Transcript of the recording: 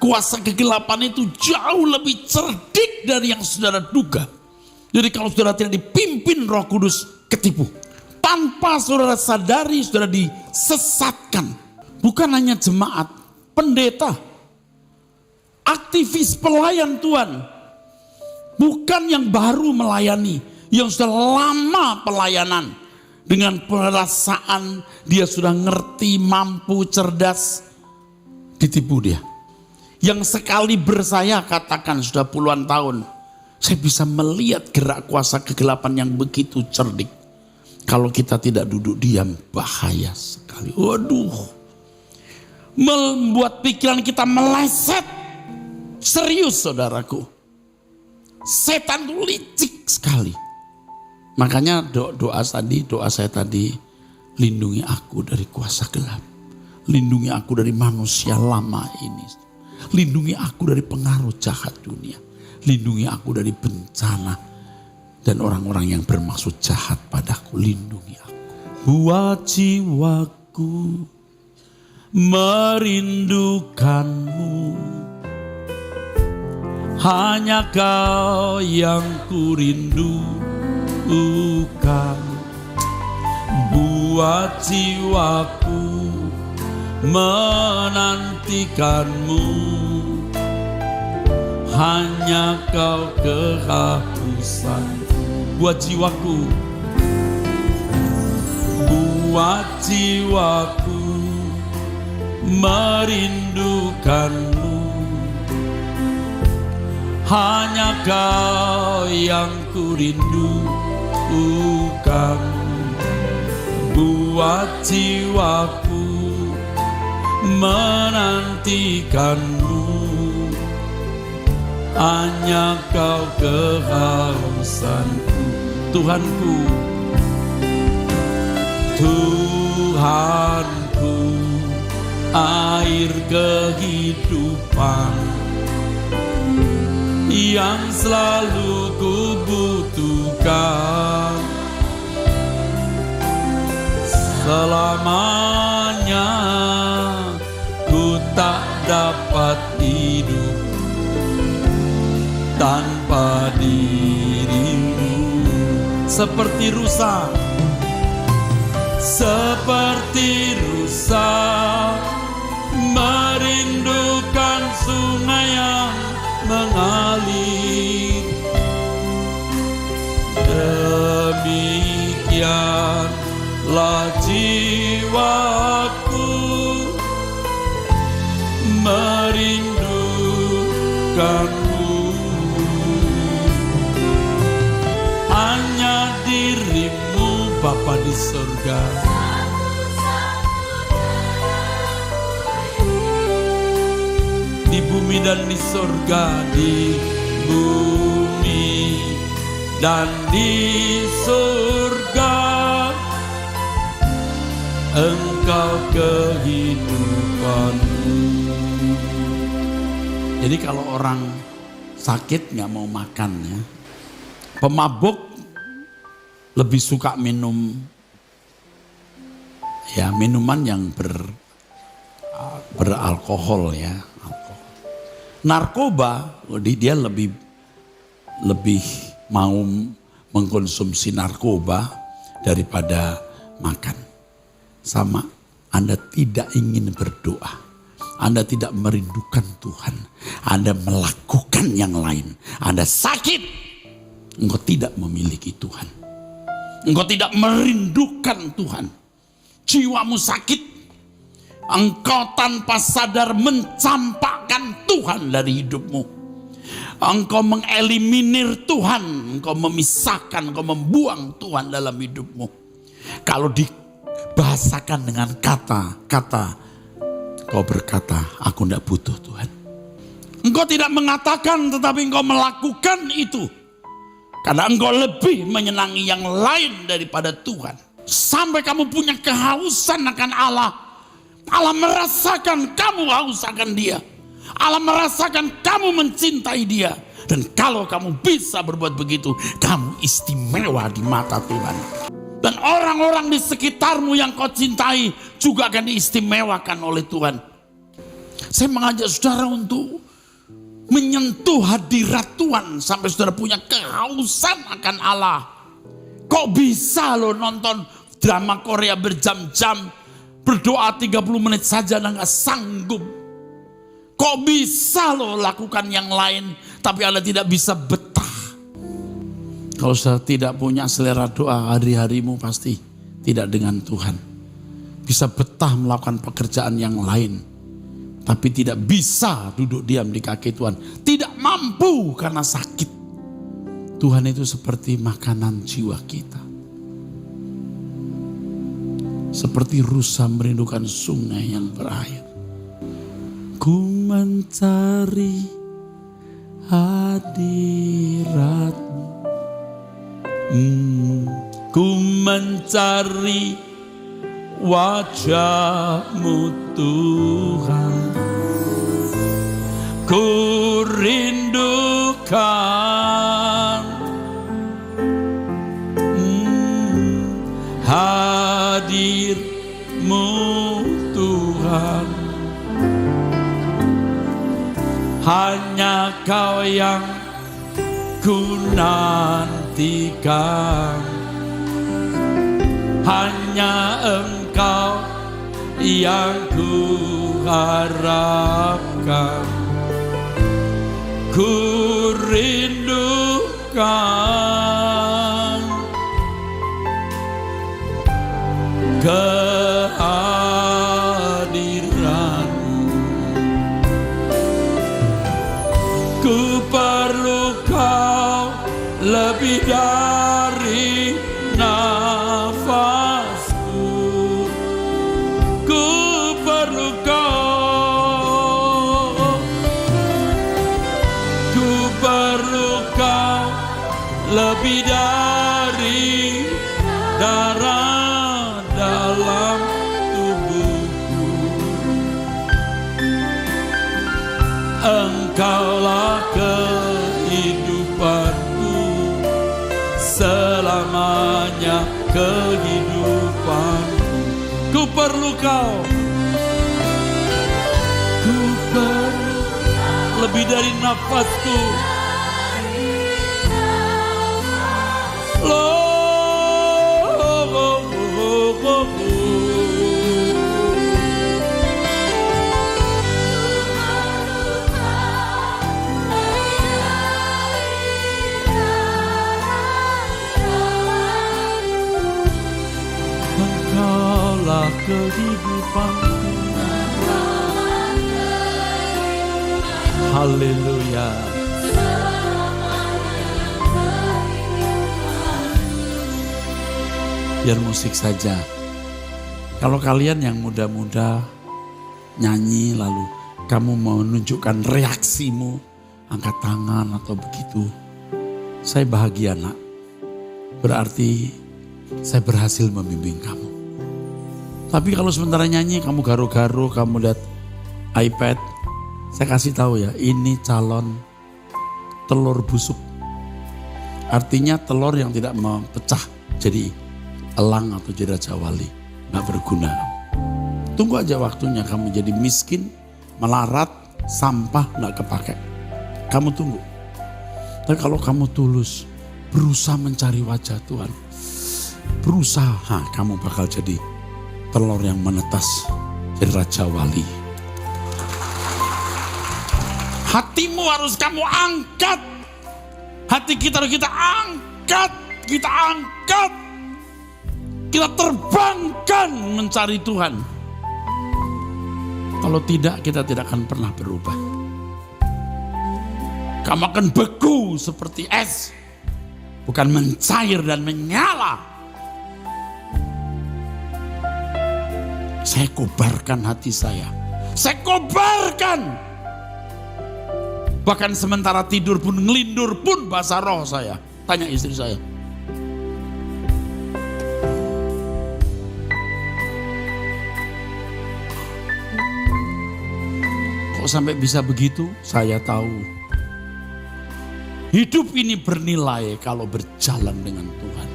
kuasa kegelapan itu jauh lebih cerdik dari yang saudara duga. Jadi kalau saudara tidak dipimpin Roh Kudus, ketipu. Tanpa saudara sadari, saudara disesatkan. Bukan hanya jemaat, pendeta, aktivis pelayan Tuhan. Bukan yang baru melayani, yang sudah lama pelayanan. Dengan perasaan dia sudah ngerti, mampu, cerdas, ditipu dia. Yang sekali bersaya katakan sudah puluhan tahun, saya bisa melihat gerak kuasa kegelapan yang begitu cerdik. Kalau kita tidak duduk diam, bahaya sekali. Waduh, membuat pikiran kita meleset. Serius saudaraku, setan itu licik sekali. Makanya doa saya tadi, lindungi aku dari kuasa gelap. Lindungi aku dari manusia lama ini. Lindungi aku dari pengaruh jahat dunia. Lindungi aku dari bencana dan orang-orang yang bermaksud jahat padaku. Lindungi aku. Buat jiwaku merindukanmu. Hanya kau yang kurindukan. Buat jiwaku menantikanmu. Hanya kau kehausan. Buat jiwaku, buat jiwaku merindukanmu. Hanya kau yang kurindukan. Buat jiwaku menantikanmu. Hanya kau kehausanku. Tuhanku, Tuhanku, air kehidupan yang selalu kubutuhkan. Selamanya ku tak dapat hidup tanpa dirimu. Seperti rusa, seperti rusa merindukan sungai yang mengalir. Demikianlah jiwaku merindukanmu. Hanya dirimu Bapa di surga. Di bumi dan di surga, di bumi dan di surga, Engkau kehidupanku. Jadi kalau orang sakit nggak mau makan ya, pemabuk lebih suka minum ya minuman yang beralkohol ya. Narkoba, dia lebih mau mengkonsumsi narkoba daripada makan. Sama, Anda tidak ingin berdoa, Anda tidak merindukan Tuhan, Anda melakukan yang lain, Anda sakit, engkau tidak memiliki Tuhan, engkau tidak merindukan Tuhan, jiwamu sakit, engkau tanpa sadar mencampakkan Tuhan dari hidupmu. Engkau mengeliminir Tuhan, engkau memisahkan, engkau membuang Tuhan dalam hidupmu. Kalau dibahasakan dengan kata-kata, kau berkata, aku tidak butuh Tuhan. Engkau tidak mengatakan, tetapi engkau melakukan itu. Karena engkau lebih menyenangi yang lain daripada Tuhan. Sampai kamu punya kehausan akan Allah. Allah merasakan kamu haus akan Dia. Allah merasakan kamu mencintai Dia. Dan kalau kamu bisa berbuat begitu, kamu istimewa di mata Tuhan. Dan orang-orang di sekitarmu yang kau cintai juga akan diistimewakan oleh Tuhan. Saya mengajak saudara untuk menyentuh hadirat Tuhan sampai saudara punya kehausan akan Allah. Kok bisa lo nonton drama Korea berjam-jam, berdoa 30 menit saja Anda gak sanggup? Kok bisa lo lakukan yang lain tapi Anda tidak bisa betah? Kalau saudara tidak punya selera doa, hari-harimu pasti tidak dengan Tuhan. Bisa betah melakukan pekerjaan yang lain, tapi tidak bisa duduk diam di kaki Tuhan. Tidak mampu karena sakit. Tuhan itu seperti makanan jiwa kita. Seperti rusa merindukan sungai yang berair. Ku mencari hadirat-Mu. Ku mencari wajah-Mu Tuhan. Ku rindukan hadir-Mu Tuhan. Hanya Kau yang ku nantikan, hanya Engkau yang ku harapkan. Ku rindukan kehadiran-Mu. Ku perlu Kau lebih dari nafasku. Ku perlu Kau. Ku perlu Kau lebih dari darah dalam tubuhku. Engkaulah kehidupanku, selamanya kehidupanku. Ku perlu Kau. Ku perlu lebih dari nafasku. Engkaulah kehidupanku. Haleluya. Biar musik saja. Kalau kalian yang muda-muda nyanyi lalu kamu mau menunjukkan reaksimu, angkat tangan atau begitu, saya bahagia nak. Berarti saya berhasil membimbing kamu. Tapi kalau sementara nyanyi kamu garu-garu, kamu lihat iPad, saya kasih tahu ya, ini calon telur busuk. Artinya telur yang tidak mempecah jadi elang atau jadi raja wali, gak berguna. Tunggu aja waktunya kamu jadi miskin, melarat, sampah, gak kepake. Kamu tunggu. Tapi kalau kamu tulus, berusaha mencari wajah Tuhan, berusaha, kamu bakal jadi telur yang menetas, jadi raja wali. Hatimu harus kamu angkat. Hati kita harus kita angkat. Kita angkat. Kita terbangkan mencari Tuhan. Kalau tidak, kita tidak akan pernah berubah. Kamu akan beku seperti es. Bukan mencair dan menyala. Saya kobarkan hati saya. Saya kobarkan. Bahkan sementara tidur pun, ngelindur pun bahasa roh saya. Tanya istri saya. Kok sampai bisa begitu? Saya tahu. Hidup ini bernilai kalau berjalan dengan Tuhan.